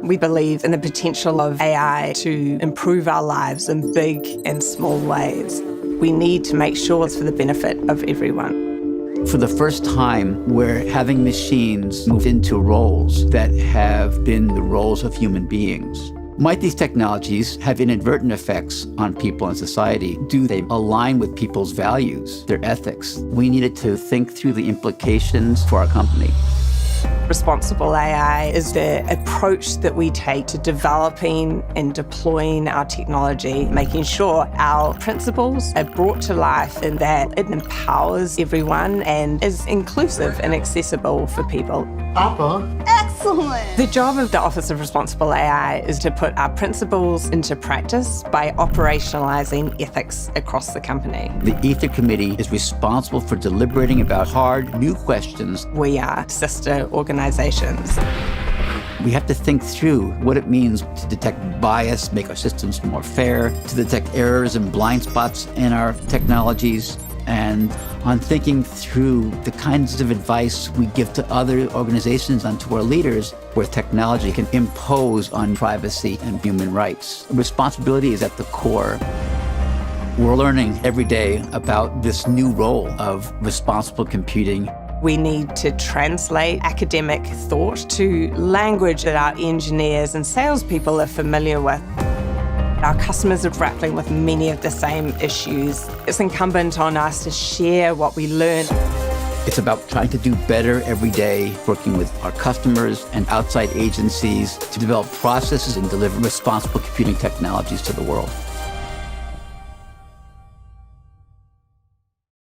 We believe in the potential of AI to improve our lives in big and small ways. We need to make sure it's for the benefit of everyone. For the first time, we're having machines move into roles that have been the roles of human beings. Might these technologies have inadvertent effects on people and society? Do they align with people's values, their ethics? We needed to think through the implications for our company. Responsible AI is the approach that we take to developing and deploying our technology, making sure our principles are brought to life and that it empowers everyone and is inclusive and accessible for people. Excellent! The job of the Office of Responsible AI is to put our principles into practice by operationalizing ethics across the company. The Ether Committee is responsible for deliberating about hard, new questions. We are sister organizations. We have to think through what it means to detect bias, make our systems more fair, to detect errors and blind spots in our technologies, and on thinking through the kinds of advice we give to other organizations and to our leaders where technology can impose on privacy and human rights. Responsibility is at the core. We're learning every day about this new role of responsible computing. We need to translate academic thought to language that our engineers and salespeople are familiar with. Our customers are grappling with many of the same issues. It's incumbent on us to share what we learn. It's about trying to do better every day, working with our customers and outside agencies to develop processes and deliver responsible computing technologies to the world.